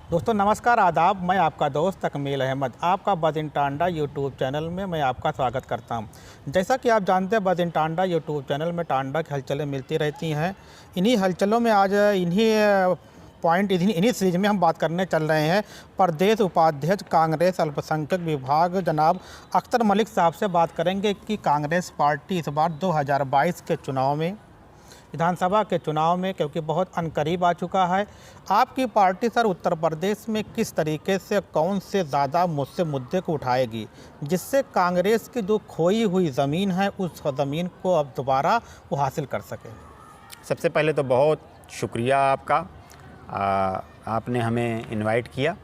दोस्तों नमस्कार आदाब, मैं आपका दोस्त तकमील अहमद आपका बदिन टांडा यूट्यूब चैनल में मैं आपका स्वागत करता हूं। जैसा कि आप जानते हैं बदिन टांडा यूट्यूब चैनल में टांडा की हलचलें मिलती रहती हैं। इन्हीं हलचलों में आज इन्हीं सीरीज में हम बात करने चल रहे हैं प्रदेश उपाध्यक्ष कांग्रेस अल्पसंख्यक विभाग जनाब अख्तर मलिक साहब से बात करेंगे कि कांग्रेस पार्टी इस बार 2022 के चुनाव में, विधानसभा के चुनाव में, क्योंकि बहुत अनकरीब आ चुका है, आपकी पार्टी सर उत्तर प्रदेश में किस तरीके से कौन से ज़्यादा मुद्दे को उठाएगी जिससे कांग्रेस की जो खोई हुई ज़मीन है उस ज़मीन को अब दोबारा वो हासिल कर सके। सबसे पहले तो बहुत शुक्रिया आपका, आपने हमें इनवाइट किया।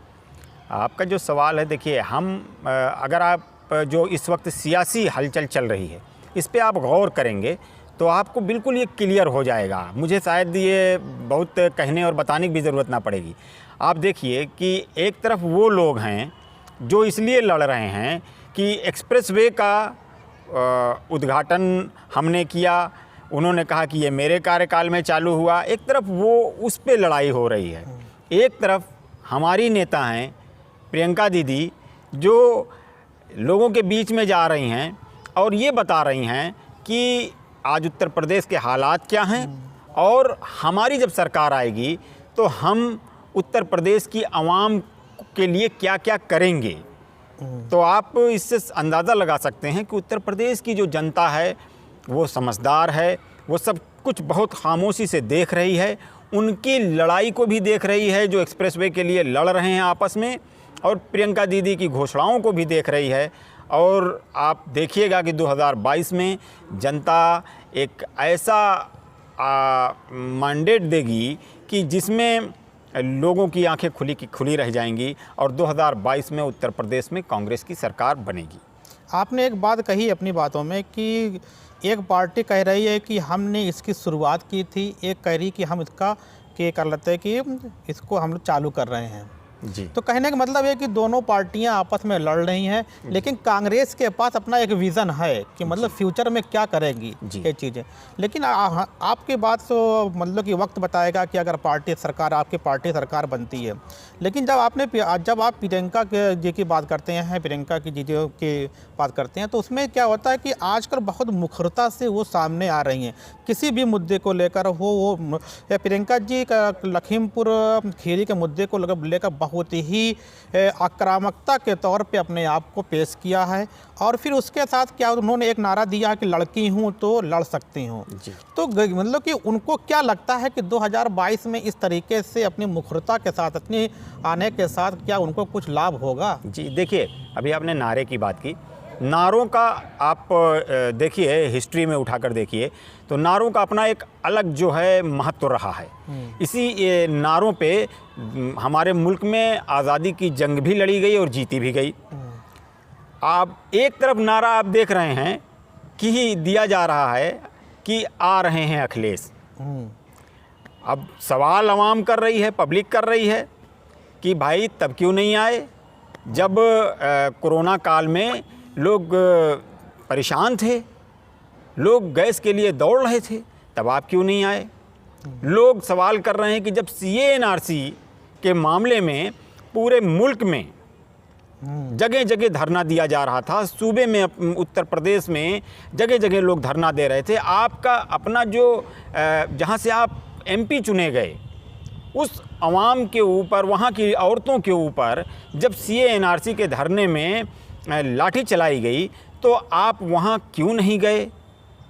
आपका जो सवाल है, देखिए अगर आप जो इस वक्त सियासी हलचल चल रही है इस पे आप गौर करेंगे तो आपको बिल्कुल ये क्लियर हो जाएगा। मुझे शायद ये बहुत कहने और बताने की भी ज़रूरत ना पड़ेगी। आप देखिए कि एक तरफ वो लोग हैं जो इसलिए लड़ रहे हैं कि एक्सप्रेसवे का उद्घाटन हमने किया, उन्होंने कहा कि ये मेरे कार्यकाल में चालू हुआ। एक तरफ वो उस पे लड़ाई हो रही है, एक तरफ हमारी नेता हैं प्रियंका दीदी जो लोगों के बीच में जा रही हैं और ये बता रही हैं कि आज उत्तर प्रदेश के हालात क्या हैं और हमारी जब सरकार आएगी तो हम उत्तर प्रदेश की आवाम के लिए क्या क्या करेंगे। तो आप इससे अंदाज़ा लगा सकते हैं कि उत्तर प्रदेश की जो जनता है वो समझदार है, वो सब कुछ बहुत खामोशी से देख रही है, उनकी लड़ाई को भी देख रही है जो एक्सप्रेसवे के लिए लड़ रहे हैं आपस में, और प्रियंका दीदी की घोषणाओं को भी देख रही है। और आप देखिएगा कि 2022 में जनता एक ऐसा मैंडेट देगी कि जिसमें लोगों की आंखें खुली रह जाएंगी और 2022 में उत्तर प्रदेश में कांग्रेस की सरकार बनेगी। आपने एक बात कही अपनी बातों में कि एक पार्टी कह रही है कि हमने इसकी शुरुआत की थी, एक कह रही कि हम इसका कर लेते हैं कि इसको हम लोग चालू कर रहे हैं जी। तो कहने का मतलब है कि दोनों पार्टियां आपस में लड़ रही हैं, लेकिन कांग्रेस के पास अपना एक विज़न है कि मतलब फ्यूचर में क्या करेगी ये चीज़ें। लेकिन आपकी बात तो मतलब कि वक्त बताएगा कि अगर आपकी पार्टी सरकार बनती है। लेकिन जब आप प्रियंका जी की बात करते हैं, प्रियंका की जी की बात करते हैं, तो उसमें क्या होता है कि आजकल बहुत मुखरता से वो सामने आ रही हैं किसी भी मुद्दे को लेकर। वो प्रियंका जी का लखीमपुर खीरी के मुद्दे को लेकर बहुत ही आक्रामकता के तौर पे अपने आप को पेश किया है, और फिर उसके साथ क्या उन्होंने एक नारा दिया कि लड़की हूँ तो लड़ सकती हूँ। तो मतलब कि उनको क्या लगता है कि 2022 में इस तरीके से अपनी मुखरता के साथ, अपनी आने के साथ, क्या उनको कुछ लाभ होगा? जी देखिए, अभी आपने नारे की बात की, नारों का आप देखिए हिस्ट्री में उठाकर देखिए तो नारों का अपना एक अलग जो है महत्व रहा है। इसी नारों पे हमारे मुल्क में आज़ादी की जंग भी लड़ी गई और जीती भी गई। आप एक तरफ नारा आप देख रहे हैं कि दिया जा रहा है कि आ रहे हैं अखिलेश। अब सवाल आवाम कर रही है, पब्लिक कर रही है कि भाई तब क्यों नहीं आए जब कोरोना काल में लोग परेशान थे, लोग गैस के लिए दौड़ रहे थे, तब आप क्यों नहीं आए। लोग सवाल कर रहे हैं कि जब CA/NRC के मामले में पूरे मुल्क में जगह जगह धरना दिया जा रहा था, सूबे में उत्तर प्रदेश में जगह जगह लोग धरना दे रहे थे, आपका अपना जो जहाँ से आप MP चुने गए उस अवाम के ऊपर, वहाँ की औरतों के ऊपर जब CA/NRC के धरने में लाठी चलाई गई तो आप वहाँ क्यों नहीं गए?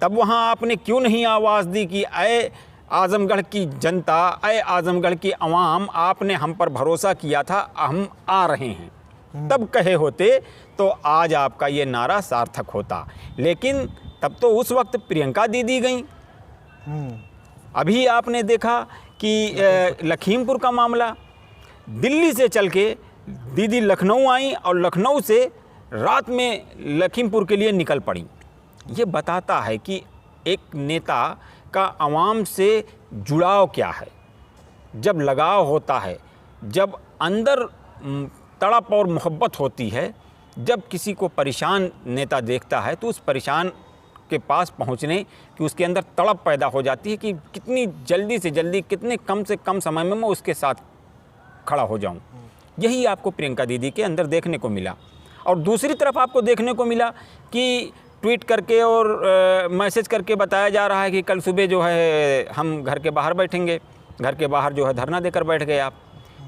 तब वहाँ आपने क्यों नहीं आवाज़ दी कि अय आज़मगढ़ की जनता, अय आज़मगढ़ की अवाम, आपने हम पर भरोसा किया था, हम आ रहे हैं। तब कहे होते तो आज आपका ये नारा सार्थक होता। लेकिन तब तो उस वक्त प्रियंका दीदी गई। अभी आपने देखा कि लखीमपुर का मामला, दिल्ली से चल के दीदी लखनऊ आई और लखनऊ से रात में लखीमपुर के लिए निकल पड़ी। ये बताता है कि एक नेता का आवाम से जुड़ाव क्या है। जब लगाव होता है, जब अंदर तड़प और मोहब्बत होती है, जब किसी को परेशान नेता देखता है तो उस परेशान के पास पहुंचने कि उसके अंदर तड़प पैदा हो जाती है कि कितनी जल्दी से जल्दी, कितने कम से कम समय में मैं उसके साथ खड़ा हो जाऊं। यही आपको प्रियंका दीदी के अंदर देखने को मिला। और दूसरी तरफ आपको देखने को मिला कि ट्वीट करके और मैसेज करके बताया जा रहा है कि कल सुबह जो है हम घर के बाहर बैठेंगे, घर के बाहर जो है धरना देकर बैठ गए आप।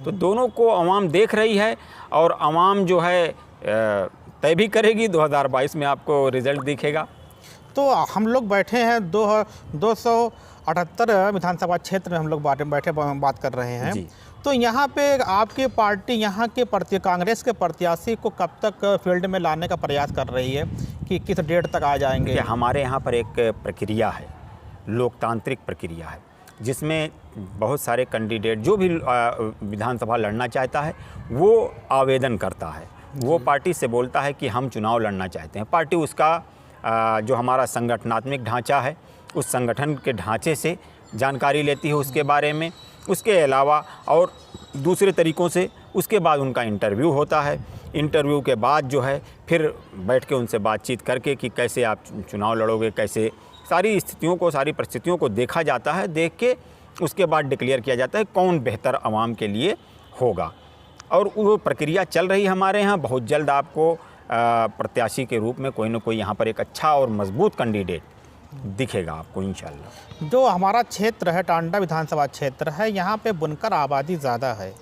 तो दोनों को आवाम देख रही है और आवाम जो है तय भी करेगी। 2022 में आपको रिज़ल्ट दिखेगा। तो हम लोग बैठे हैं 278 विधानसभा क्षेत्र में हम लोग बैठे बात कर रहे हैं। तो यहाँ पे आपकी पार्टी यहाँ के कांग्रेस के प्रत्याशी को कब तक फील्ड में लाने का प्रयास कर रही है कि किस डेट तक आ जाएंगे? हमारे यहाँ पर एक प्रक्रिया है, लोकतांत्रिक प्रक्रिया है, जिसमें बहुत सारे कैंडिडेट जो भी विधानसभा लड़ना चाहता है वो आवेदन करता है। वो पार्टी से बोलता है कि हम चुनाव लड़ना चाहते हैं। पार्टी उसका जो हमारा संगठनात्मक ढांचा है, उस संगठन के ढांचे से जानकारी लेती है उसके बारे में। उसके अलावा और दूसरे तरीक़ों से उसके बाद उनका इंटरव्यू होता है। इंटरव्यू के बाद जो है फिर बैठ के उनसे बातचीत करके कि कैसे आप चुनाव लड़ोगे, कैसे सारी स्थितियों को, सारी परिस्थितियों को देखा जाता है। देख के उसके बाद डिक्लेयर किया जाता है कौन बेहतर आवाम के लिए होगा। और वो प्रक्रिया चल रही है हमारे यहाँ। बहुत जल्द आपको प्रत्याशी के रूप में कोई ना कोई यहाँ पर एक अच्छा और मजबूत कैंडिडेट दिखेगा आपको इंशाल्लाह। जो हमारा क्षेत्र है, टांडा विधानसभा क्षेत्र है, यहाँ पे बुनकर आबादी ज़्यादा है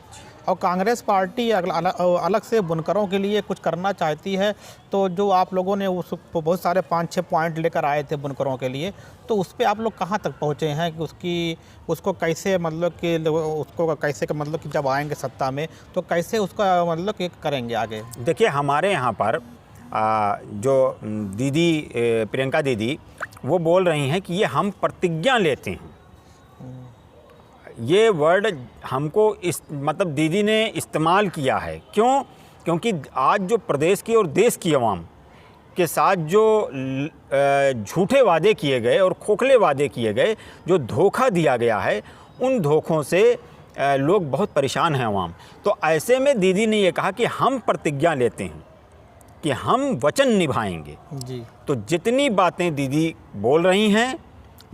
और कांग्रेस पार्टी अलग से बुनकरों के लिए कुछ करना चाहती है। तो जो आप लोगों ने उस बहुत सारे 5-6 पॉइंट लेकर आए थे बुनकरों के लिए, तो उस पर आप लोग कहाँ तक पहुँचे हैं कि उसको कैसे मतलब कि उसको कैसे मतलब कि जब आएंगे सत्ता में तो कैसे उसका मतलब कि करेंगे आगे? देखिए, हमारे यहाँ पर जो दीदी प्रियंका दीदी वो बोल रही हैं कि ये हम प्रतिज्ञा लेते हैं। ये वर्ड हमको मतलब दीदी ने इस्तेमाल किया है। क्यों? क्योंकि आज जो प्रदेश की और देश की आवाम के साथ जो झूठे वादे किए गए और खोखले वादे किए गए, जो धोखा दिया गया है, उन धोखों से लोग बहुत परेशान हैं आवाम। तो ऐसे में दीदी ने ये कहा कि हम प्रतिज्ञा लेते हैं कि हम वचन निभाएंगे जी। तो जितनी बातें दीदी बोल रही हैं,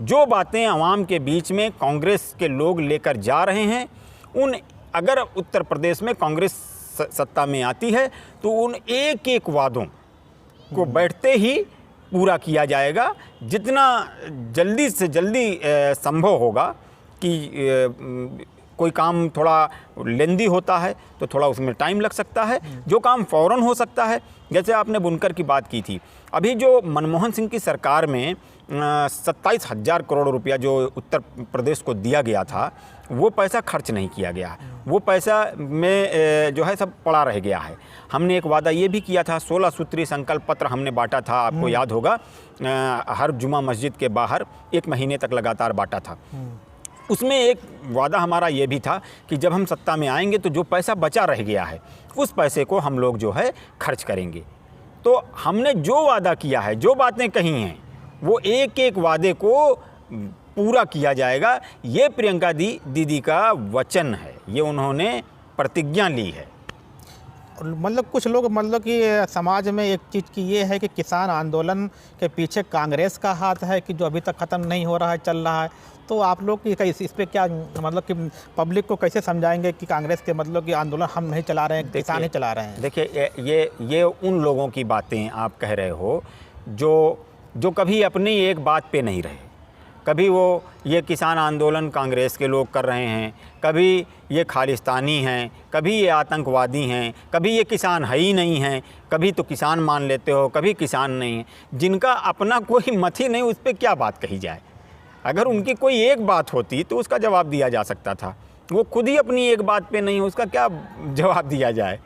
जो बातें आवाम के बीच में कांग्रेस के लोग लेकर जा रहे हैं, उन अगर उत्तर प्रदेश में कांग्रेस सत्ता में आती है तो उन एक एक वादों को बैठते ही पूरा किया जाएगा। जितना जल्दी से जल्दी संभव होगा कि कोई काम थोड़ा लेंदी होता है तो थोड़ा उसमें टाइम लग सकता है, जो काम फ़ौरन हो सकता है। जैसे आपने बुनकर की बात की थी, अभी जो मनमोहन सिंह की सरकार में 27,000 करोड़ रुपया जो उत्तर प्रदेश को दिया गया था, वो पैसा खर्च नहीं किया गया। वो पैसा में जो है सब पड़ा रह गया है। हमने एक वादा ये भी किया था, 16 सूत्री संकल्प पत्र हमने बांटा था, आपको याद होगा, हर जुमा मस्जिद के बाहर 1 महीने तक लगातार बांटा था। उसमें एक वादा हमारा ये भी था कि जब हम सत्ता में आएंगे तो जो पैसा बचा रह गया है उस पैसे को हम लोग जो है खर्च करेंगे। तो हमने जो वादा किया है, जो बातें कही हैं, वो एक एक वादे को पूरा किया जाएगा। ये प्रियंका दीदी का वचन है, ये उन्होंने प्रतिज्ञा ली है। मतलब कुछ लोग मतलब कि समाज में एक चीज़ की ये है कि किसान आंदोलन के पीछे कांग्रेस का हाथ है कि जो अभी तक ख़त्म नहीं हो रहा है, चल रहा है। तो आप लोग की इस पे क्या मतलब कि पब्लिक को कैसे समझाएंगे कि कांग्रेस के मतलब कि आंदोलन हम नहीं चला रहे हैं, किसान ही चला रहे हैं? देखिए, ये उन लोगों की बातें आप कह रहे हो जो कभी अपनी एक बात पे नहीं रहे। कभी वो ये किसान आंदोलन कांग्रेस के लोग कर रहे हैं, कभी ये खालिस्तानी हैं, कभी ये आतंकवादी हैं, कभी ये किसान है ही नहीं हैं, कभी तो किसान मान लेते हो, कभी किसान नहीं है। जिनका अपना कोई मत ही नहीं, उस पर क्या बात कही जाए? अगर उनकी कोई एक बात होती तो उसका जवाब दिया जा सकता था। वो खुद ही अपनी एक बात पे नहीं, उसका क्या जवाब दिया जाए?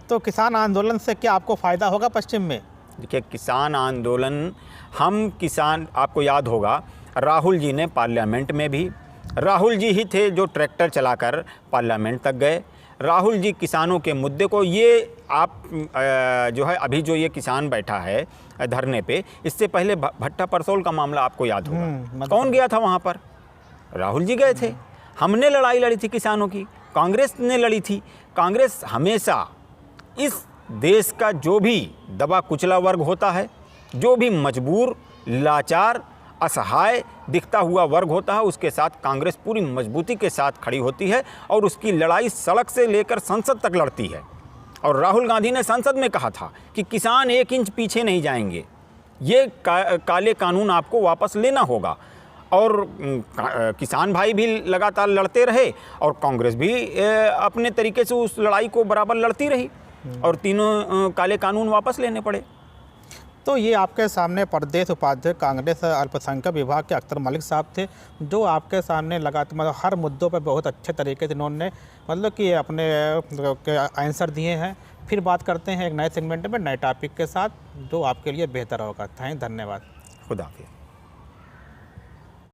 तो किसान आंदोलन से क्या आपको फ़ायदा होगा पश्चिम में? देखिए, किसान आंदोलन आपको याद होगा, राहुल जी ने पार्लियामेंट में भी, राहुल जी ही थे जो ट्रैक्टर चलाकर पार्लियामेंट तक गए। राहुल जी किसानों के मुद्दे को, ये आप जो है अभी जो ये किसान बैठा है धरने पे, इससे पहले भट्टा परसोल का मामला आपको याद होगा। कौन गया था वहाँ पर? राहुल जी गए थे। हमने लड़ाई लड़ी थी किसानों की, कांग्रेस ने लड़ी थी। कांग्रेस हमेशा इस देश का जो भी दबा कुचला वर्ग होता है, जो भी मजबूर, लाचार असहाय दिखता हुआ वर्ग होता है, उसके साथ कांग्रेस पूरी मजबूती के साथ खड़ी होती है और उसकी लड़ाई सड़क से लेकर संसद तक लड़ती है। और राहुल गांधी ने संसद में कहा था कि किसान 1 इंच पीछे नहीं जाएंगे, ये काले कानून आपको वापस लेना होगा। और किसान भाई भी लगातार लड़ते रहे और कांग्रेस भी अपने तरीके से उस लड़ाई को बराबर लड़ती रही और तीनों काले कानून वापस लेने पड़े। तो ये आपके सामने प्रदेश उपाध्यक्ष कांग्रेस अल्पसंख्यक विभाग के अख्तर मलिक साहब थे, जो आपके सामने लगातार मतलब हर मुद्दों पर बहुत अच्छे तरीके से इन्होंने मतलब कि अपने आंसर दिए हैं। फिर बात करते हैं एक नए सेगमेंट में नए टॉपिक के साथ, जो आपके लिए बेहतर होगा। धन्यवाद। खुदा हाफिज़।